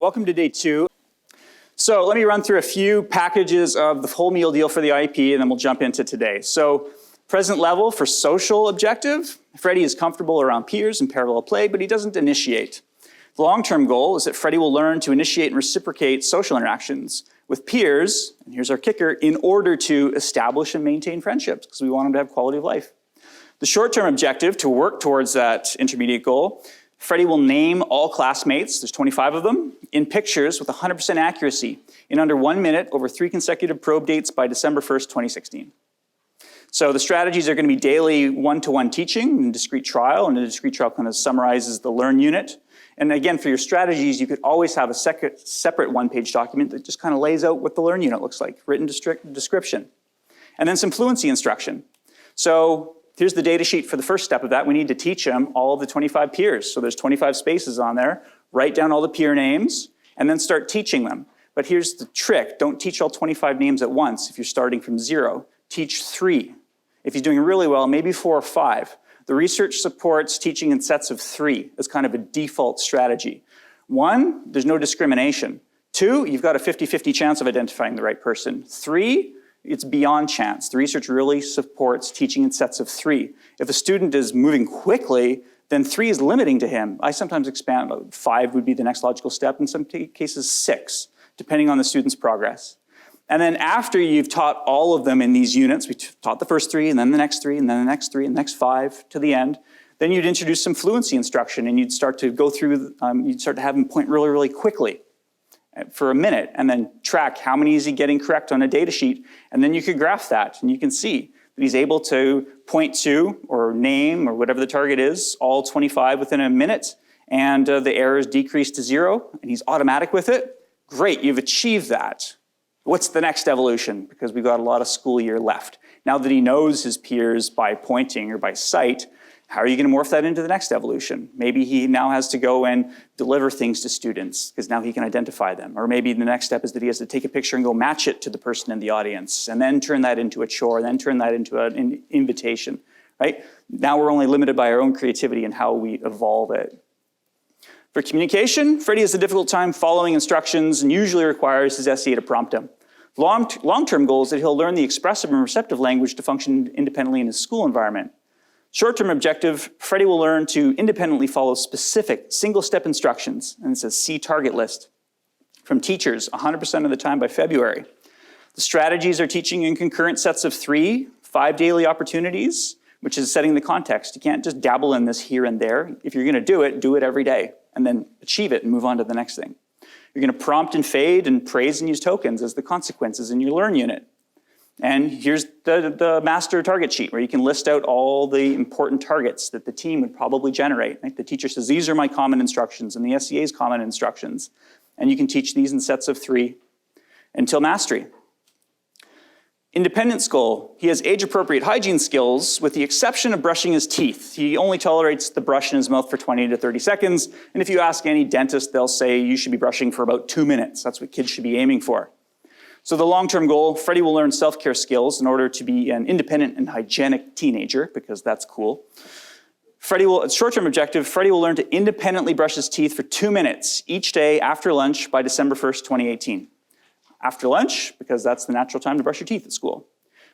Welcome to day 2. So let me run through a few packages of the whole meal deal for the IEP, and then we'll jump into today. So present level for social objective, Freddie is comfortable around peers and parallel play, but he doesn't initiate. The long-term goal is that Freddie will learn to initiate and reciprocate social interactions with peers, and here's our kicker, in order to establish and maintain friendships, because we want him to have quality of life. The short-term objective, to work towards that intermediate goal, Freddie will name all classmates, there's 25 of them, in pictures with 100% accuracy in under 1 minute over 3 consecutive probe dates by December 1st, 2016. So the strategies are going to be daily one-to-one teaching and discrete trial, and the discrete trial kind of summarizes the learn unit. And again, for your strategies, you could always have a separate one-page document that just kind of lays out what the learn unit looks like, written description. And then some fluency instruction. So here's the data sheet for the first step of that. We need to teach them all of the 25 peers. So there's 25 spaces on there. Write down all the peer names and then start teaching them. But here's the trick. Don't teach all 25 names at once if you're starting from 0. Teach 3. If he's doing really well, maybe 4 or 5. The research supports teaching in sets of 3 as kind of a default strategy. 1, there's no discrimination. 2, you've got a 50-50 chance of identifying the right person. 3, it's beyond chance. The research really supports teaching in sets of 3. If a student is moving quickly, then 3 is limiting to him. I sometimes expand, 5 would be the next logical step, in some cases 6, depending on the student's progress. And then after you've taught all of them in these units, we taught the first 3, and then the next 3, and then the next 3, and the next 5 to the end, then you'd introduce some fluency instruction, and you'd start to go through, you'd start to have them point really, really quickly for a minute, and then track how many is he getting correct on a data sheet, and then you could graph that, and you can see that he's able to point to, or name, or whatever the target is, all 25 within a minute, and the errors decrease to 0, and he's automatic with it. Great, you've achieved that. What's the next evolution? Because we've got a lot of school year left. Now that he knows his peers by pointing or by sight, how are you going to morph that into the next evolution? Maybe he now has to go and deliver things to students because now he can identify them. Or maybe the next step is that he has to take a picture and go match it to the person in the audience and then turn that into a chore, then turn that into an invitation, right? Now we're only limited by our own creativity and how we evolve it. For communication, Freddie has a difficult time following instructions and usually requires his SEA to prompt him. Long-term goal is that he'll learn the expressive and receptive language to function independently in his school environment. Short-term objective, Freddie will learn to independently follow specific single-step instructions, and it's a C target list, from teachers 100% of the time by February. The strategies are teaching in concurrent sets of 3, 5 daily opportunities, which is setting the context. You can't just dabble in this here and there. If you're going to do it every day, and then achieve it and move on to the next thing. You're going to prompt and fade and praise and use tokens as the consequences in your learn unit. And here's the master target sheet where you can list out all the important targets that the team would probably generate. Right? The teacher says, these are my common instructions and the SEA's common instructions. And you can teach these in sets of 3 until mastery. Independence goal, he has age-appropriate hygiene skills with the exception of brushing his teeth. He only tolerates the brush in his mouth for 20 to 30 seconds. And if you ask any dentist, they'll say you should be brushing for about 2 minutes. That's what kids should be aiming for. So the long-term goal, Freddie will learn self-care skills in order to be an independent and hygienic teenager, because that's cool. Short-term objective, Freddie will learn to independently brush his teeth for 2 minutes each day after lunch by December 1st, 2018. After lunch, because that's the natural time to brush your teeth at school.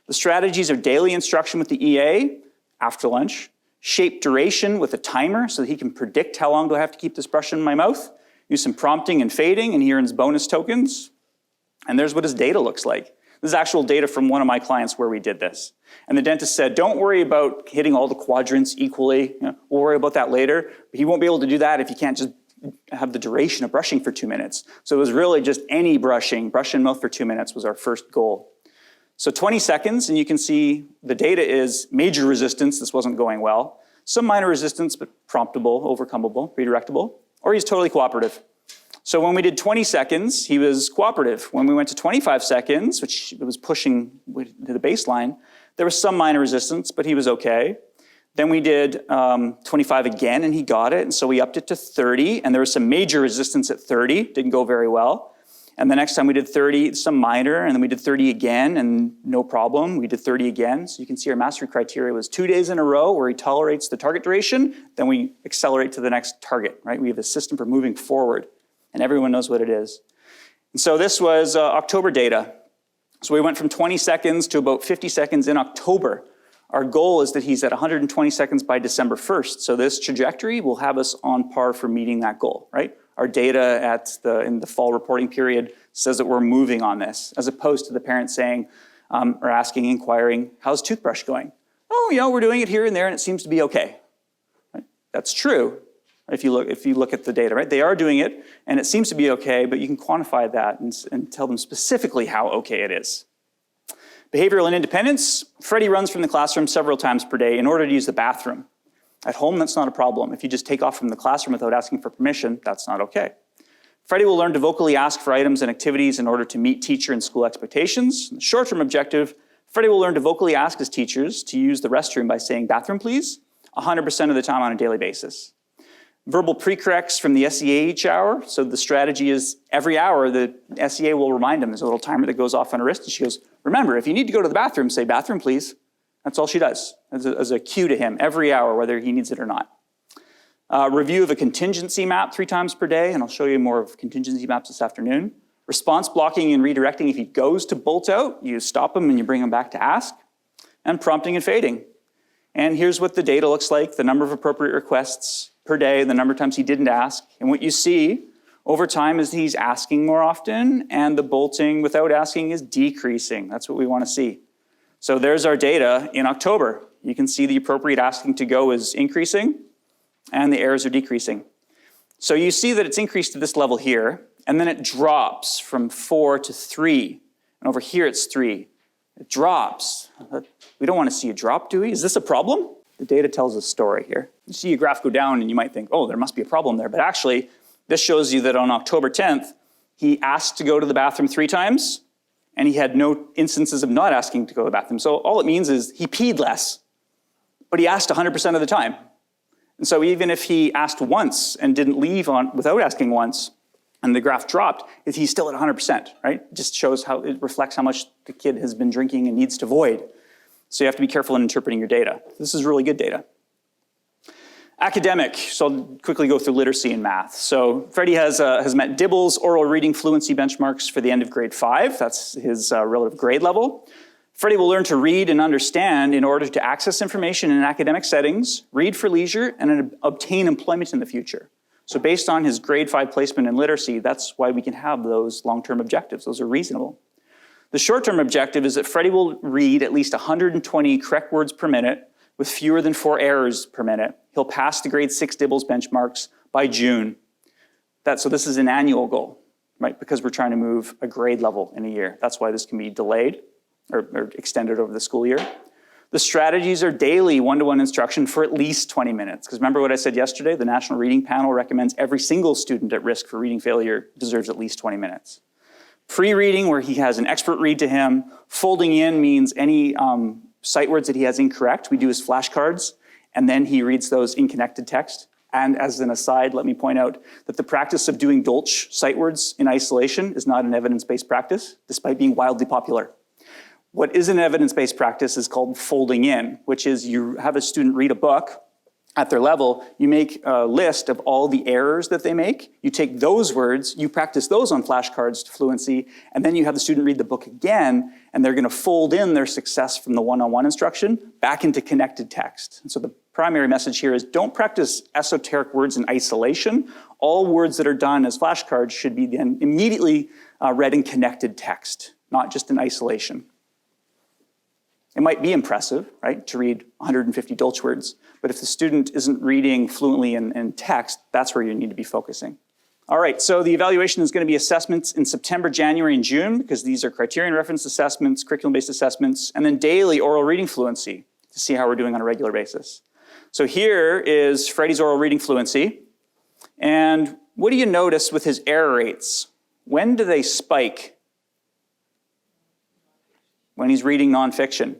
The strategies are daily instruction with the EA after lunch, shape duration with a timer so that he can predict how long do I have to keep this brush in my mouth, use some prompting and fading, and he earns bonus tokens. And there's what his data looks like. This is actual data from one of my clients where we did this. And the dentist said, don't worry about hitting all the quadrants equally. We'll worry about that later. But he won't be able to do that if you can't just have the duration of brushing for 2 minutes. So it was really just any brushing. Brush in mouth for 2 minutes was our first goal. So 20 seconds, and you can see the data is major resistance. This wasn't going well. Some minor resistance, but promptable, overcomeable, redirectable, or he's totally cooperative. So when we did 20 seconds, he was cooperative. When we went to 25 seconds, which was pushing to the baseline, there was some minor resistance, but he was okay. Then we did 25 again, and he got it, and so we upped it to 30, and there was some major resistance at 30, didn't go very well. And the next time we did 30, some minor, and then we did 30 again, and no problem, we did 30 again. So you can see our mastery criteria was 2 days in a row where he tolerates the target duration, then we accelerate to the next target, right? We have a system for moving forward. And everyone knows what it is. And so this was October data. So we went from 20 seconds to about 50 seconds in October. Our goal is that he's at 120 seconds by December 1st. So this trajectory will have us on par for meeting that goal, right? Our data in the fall reporting period says that we're moving on this, as opposed to the parent saying, or asking, inquiring, how's toothbrush going? Oh, we're doing it here and there and it seems to be okay. Right? That's true if you look at the data, right? They are doing it and it seems to be okay, but you can quantify that and tell them specifically how okay it is. Behavioral and independence. Freddie runs from the classroom several times per day in order to use the bathroom. At home, that's not a problem. If you just take off from the classroom without asking for permission, that's not okay. Freddie will learn to vocally ask for items and activities in order to meet teacher and school expectations. The short-term objective, Freddie will learn to vocally ask his teachers to use the restroom by saying, bathroom please, 100% of the time on a daily basis. Verbal pre-corrects from the SEA each hour. So the strategy is every hour the SEA will remind him. There's a little timer that goes off on her wrist and she goes, remember, if you need to go to the bathroom, say bathroom please. That's all she does as a cue to him every hour, whether he needs it or not. Review of a contingency map 3 times per day, and I'll show you more of contingency maps this afternoon. Response blocking and redirecting. If he goes to bolt out, you stop him and you bring him back to ask. And prompting and fading. And here's what the data looks like, the number of appropriate requests per day, the number of times he didn't ask. And what you see over time is he's asking more often, and the bolting without asking is decreasing. That's what we want to see. So there's our data in October. You can see the appropriate asking to go is increasing and the errors are decreasing. So you see that it's increased to this level here, and then it drops from 4 to 3. And over here it's 3. It drops. We don't want to see a drop, do we? Is this a problem? The data tells a story here. You see a graph go down and you might think, oh, there must be a problem there. But actually, this shows you that on October 10th, he asked to go to the bathroom 3 times, and he had no instances of not asking to go to the bathroom. So all it means is he peed less, but he asked 100% of the time. And so even if he asked once and didn't leave without asking once, and the graph dropped, he's still at 100%, right? It just shows how it reflects how much the kid has been drinking and needs to void. So you have to be careful in interpreting your data. This is really good data. Academic, so I'll quickly go through literacy and math. So Freddie has met DIBELS oral reading fluency benchmarks for the end of grade 5. That's his relative grade level. Freddie will learn to read and understand in order to access information in academic settings, read for leisure, and obtain employment in the future. So based on his grade 5 placement in literacy, that's why we can have those long-term objectives. Those are reasonable. The short-term objective is that Freddie will read at least 120 correct words per minute with fewer than 4 errors per minute. He'll pass the grade 6 DIBELS benchmarks by June. So this is an annual goal, right? Because we're trying to move a grade level in a year. That's why this can be delayed or extended over the school year. The strategies are daily one-to-one instruction for at least 20 minutes. Because remember what I said yesterday? The National Reading Panel recommends every single student at risk for reading failure deserves at least 20 minutes. Pre-reading, where he has an expert read to him. Folding in means any sight words that he has incorrect. We do his flashcards, and then he reads those in connected text. And as an aside, let me point out that the practice of doing Dolch sight words in isolation is not an evidence-based practice, despite being wildly popular. What is an evidence-based practice is called folding in, which is you have a student read a book at their level, you make a list of all the errors that they make, you take those words, you practice those on flashcards to fluency, and then you have the student read the book again, and they're gonna fold in their success from the one-on-one instruction back into connected text. And so the primary message here is don't practice esoteric words in isolation. All words that are done as flashcards should be then immediately read in connected text, not just in isolation. It might be impressive, right, to read 150 Dolch words, but if the student isn't reading fluently in text, that's where you need to be focusing. All right, so the evaluation is going to be assessments in September, January, and June, because these are criterion reference assessments, curriculum-based assessments, and then daily oral reading fluency to see how we're doing on a regular basis. So here is Freddie's oral reading fluency, and what do you notice with his error rates? When do they spike? When he's reading nonfiction.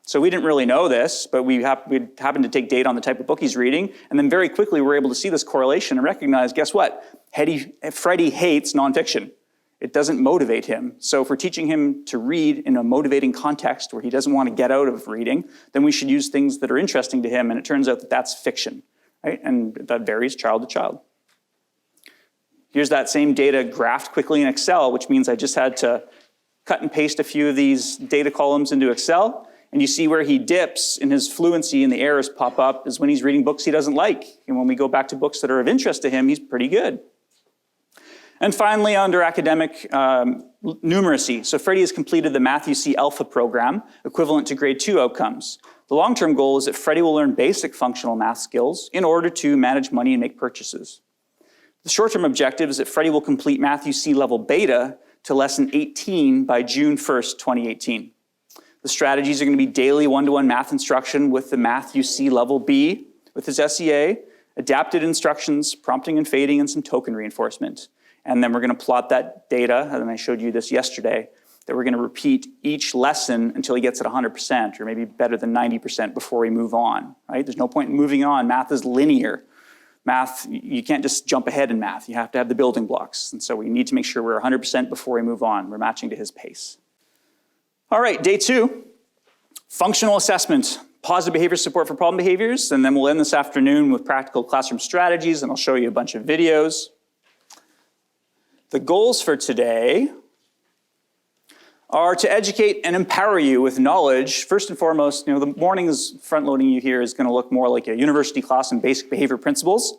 So we didn't really know this, but we happened to take data on the type of book he's reading, and then very quickly we're able to see this correlation and recognize, guess what? Freddie hates nonfiction. It doesn't motivate him. So if we're teaching him to read in a motivating context where he doesn't want to get out of reading, then we should use things that are interesting to him, and it turns out that that's fiction, right? And that varies child to child. Here's that same data graphed quickly in Excel, which means I just had to cut and paste a few of these data columns into Excel. And you see where he dips in his fluency and the errors pop up is when he's reading books he doesn't like. And when we go back to books that are of interest to him, he's pretty good. And finally, under academic numeracy. So Freddie has completed the Math UC Alpha program, equivalent to grade 2 outcomes. The long-term goal is that Freddie will learn basic functional math skills in order to manage money and make purchases. The short-term objective is that Freddie will complete Math UC level beta to lesson 18 by June 1st, 2018. The strategies are going to be daily one-to-one math instruction with the Math UC level B with his SEA, adapted instructions, prompting and fading, and some token reinforcement. And then we're going to plot that data, and I showed you this yesterday, that we're going to repeat each lesson until he gets it 100%, or maybe better than 90% before we move on, right? There's no point in moving on. Math is linear. Math, you can't just jump ahead in math. You have to have the building blocks. And so we need to make sure we're 100% before we move on. We're matching to his pace. All right, day 2, functional assessment, positive behavior support for problem behaviors, and then we'll end this afternoon with practical classroom strategies, and I'll show you a bunch of videos. The goals for today are to educate and empower you with knowledge. First and foremost, the morning's front-loading you here is going to look more like a university class in basic behavior principles,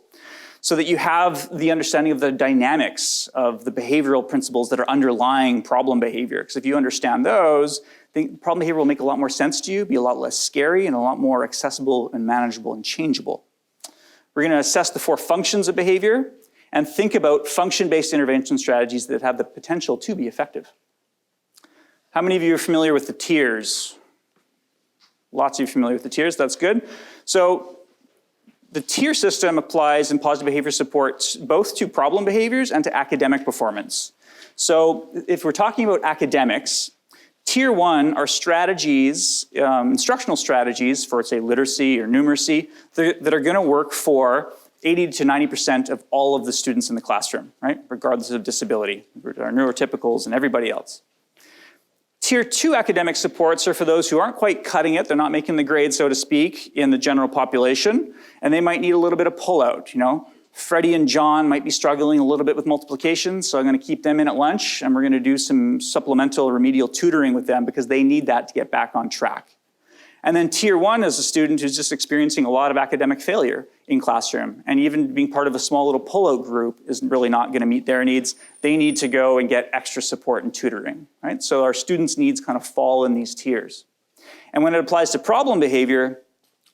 so that you have the understanding of the dynamics of the behavioral principles that are underlying problem behavior. Because if you understand those, problem behavior will make a lot more sense to you, be a lot less scary, and a lot more accessible and manageable and changeable. We're going to assess the 4 functions of behavior and think about function-based intervention strategies that have the potential to be effective. How many of you are familiar with the tiers? Lots of you are familiar with the tiers, that's good. So the tier system applies in positive behavior support both to problem behaviors and to academic performance. So if we're talking about academics, tier 1 are strategies, instructional strategies for, say, literacy or numeracy that are going to work for 80 to 90% of all of the students in the classroom, right? Regardless of disability, our neurotypicals and everybody else. Tier 2 academic supports are for those who aren't quite cutting it, they're not making the grade, so to speak, in the general population, and they might need a little bit of pullout, Freddie and John might be struggling a little bit with multiplication, so I'm going to keep them in at lunch, and we're going to do some supplemental remedial tutoring with them because they need that to get back on track. And then tier 1 is a student who's just experiencing a lot of academic failure in classroom, and even being part of a small little pullout group is really not going to meet their needs. They need to go and get extra support and tutoring, right? So our students' needs kind of fall in these tiers. And when it applies to problem behavior,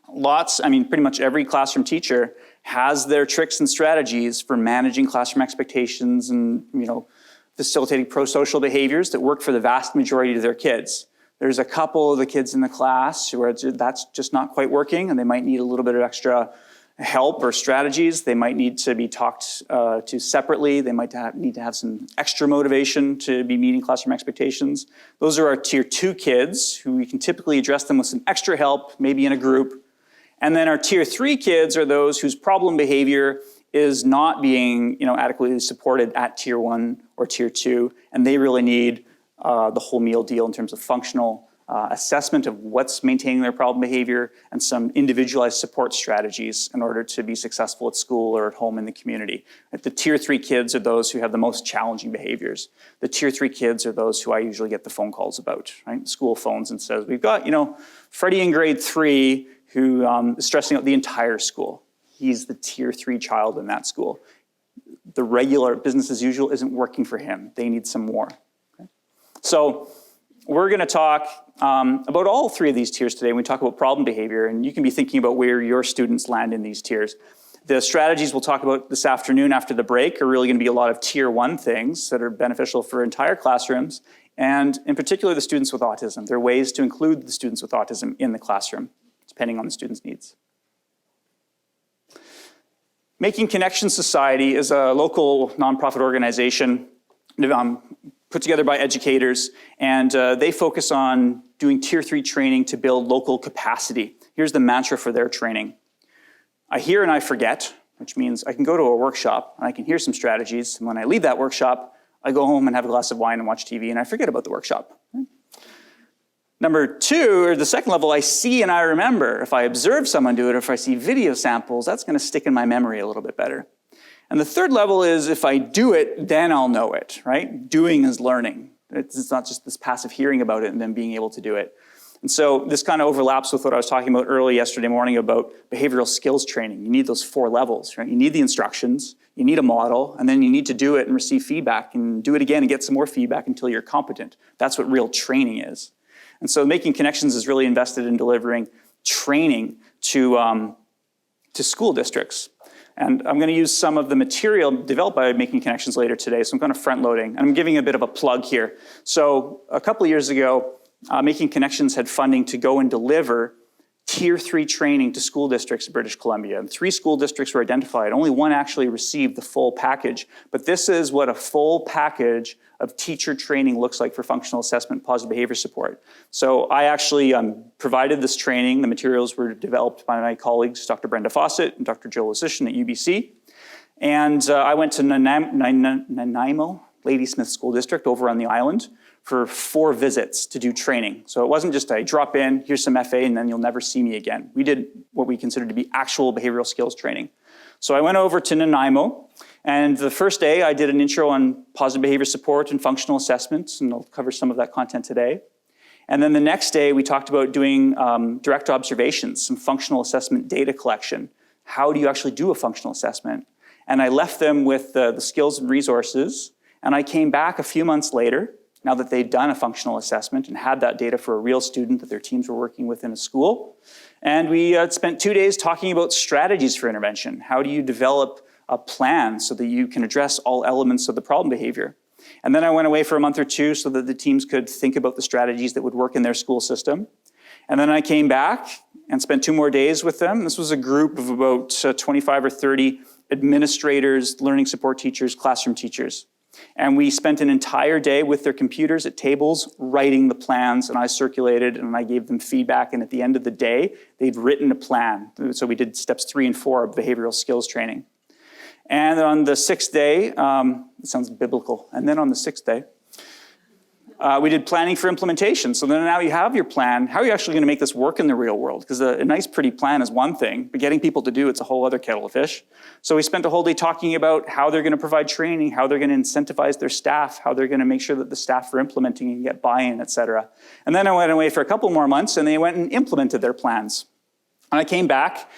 pretty much every classroom teacher has their tricks and strategies for managing classroom expectations and, facilitating pro-social behaviors that work for the vast majority of their kids. There's a couple of the kids in the class where that's just not quite working, and they might need a little bit of extra help or strategies. They might need to be talked to separately. They might need to have some extra motivation to be meeting classroom expectations. Those are our tier 2 kids, who we can typically address them with some extra help, maybe in a group. And then our tier 3 kids are those whose problem behavior is not being adequately supported at tier 1 or tier 2, and they really need the whole meal deal in terms of functional assessment of what's maintaining their problem behavior and some individualized support strategies in order to be successful at school or at home in the community. The tier 3 kids are those who have the most challenging behaviors. The tier 3 kids are those who I usually get the phone calls about, right? School phones and says, we've got, Freddie in grade 3 who is stressing out the entire school. He's the tier 3 child in that school. The regular business as usual isn't working for him. They need some more. So we're going to talk about all 3 of these tiers today when we talk about problem behavior, and you can be thinking about where your students land in these tiers. The strategies we'll talk about this afternoon after the break are really going to be a lot of tier 1 things that are beneficial for entire classrooms, and in particular the students with autism. There are ways to include the students with autism in the classroom, depending on the student's needs. Making Connections Society is a local nonprofit organization put together by educators, and they focus on doing tier 3 training to build local capacity. Here's the mantra for their training. I hear and I forget, which means I can go to a workshop and I can hear some strategies, and when I leave that workshop, I go home and have a glass of wine and watch TV and I forget about the workshop. Number 2, or the second level, I see and I remember. If I observe someone do it, or if I see video samples, that's going to stick in my memory a little bit better. And the third level is if I do it, then I'll know it, right? Doing is learning. It's not just this passive hearing about it and then being able to do it. And so this kind of overlaps with what I was talking about early yesterday morning about behavioral skills training. You need those 4 levels, right? You need the instructions, you need a model, and then you need to do it and receive feedback and do it again and get some more feedback until you're competent. That's what real training is. And so Making Connections is really invested in delivering training to school districts. And I'm going to use some of the material developed by Making Connections later today, so I'm kind of front-loading. I'm giving a bit of a plug here. So a couple of years ago, Making Connections had funding to go and deliver Tier 3 training to school districts in British Columbia. And 3 school districts were identified. Only 1 actually received the full package. But this is what a full package of teacher training looks like for functional assessment, positive behavior support. So I actually provided this training. The materials were developed by my colleagues, Dr. Brenda Fawcett and Dr. Joe Lasician at UBC. And I went to Nanaimo, Ladysmith School District over on the island for 4 visits to do training. So it wasn't just I drop in, here's some FA, and then you'll never see me again. We did what we considered to be actual behavioral skills training. So I went over to Nanaimo, and the first day I did an intro on positive behavior support and functional assessments, and I'll cover some of that content today. And then the next day we talked about doing direct observations, some functional assessment data collection. How do you actually do a functional assessment? And I left them with the skills and resources, and I came back a few months later, now that they'd done a functional assessment and had that data for a real student that their teams were working with in a school. And we spent 2 days talking about strategies for intervention. How do you develop a plan so that you can address all elements of the problem behavior? And then I went away for a month or 2 so that the teams could think about the strategies that would work in their school system. And then I came back and spent 2 more days with them. This was a group of about 25 or 30 administrators, learning support teachers, classroom teachers. And we spent an entire day with their computers at tables writing the plans, and I circulated and I gave them feedback, and at the end of the day, they'd written a plan. So we did steps 3 and 4 of behavioral skills training. And on the 6th day, it sounds biblical, and then on the 6th day, we did planning for implementation. So then now you have your plan. How are you actually going to make this work in the real world? Because a nice, pretty plan is one thing, but getting people to do it's a whole other kettle of fish. So we spent a whole day talking about how they're going to provide training, how they're going to incentivize their staff, how they're going to make sure that the staff are implementing and get buy-in, et cetera. And then I went away for a couple more months, and they went and implemented their plans. And I came back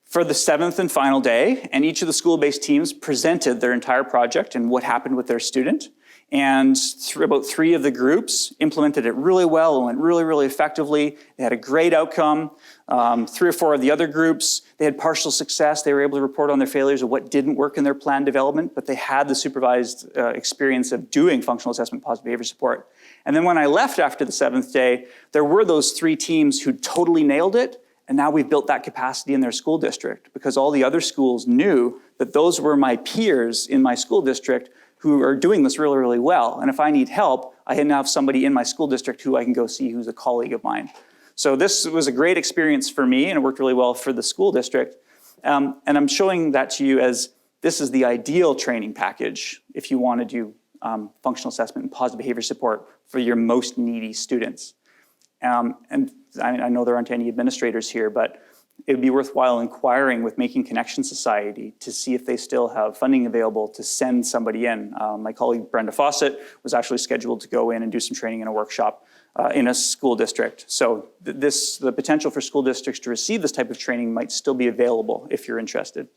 for the 7th and final day, and each of the school-based teams presented their entire project and what happened with their student. And about 3 of the groups implemented it really well and went really, really effectively. They had a great outcome. 3 or 4 of the other groups, they had partial success. They were able to report on their failures of what didn't work in their plan development, but they had the supervised experience of doing functional assessment, positive behavior support. And then when I left after the 7th day, there were those 3 teams who totally nailed it, and now we've built that capacity in their school district because all the other schools knew that those were my peers in my school district who are doing this really, really well. And if I need help, I now have somebody in my school district who I can go see who's a colleague of mine. So this was a great experience for me, and it worked really well for the school district. And I'm showing that to you as this is the ideal training package if you want to do functional assessment and positive behavior support for your most needy students. And I know there aren't any administrators here, but it would be worthwhile inquiring with Making Connections Society to see if they still have funding available to send somebody in. My colleague Brenda Fawcett was actually scheduled to go in and do some training in a workshop in a school district. So the potential for school districts to receive this type of training might still be available if you're interested.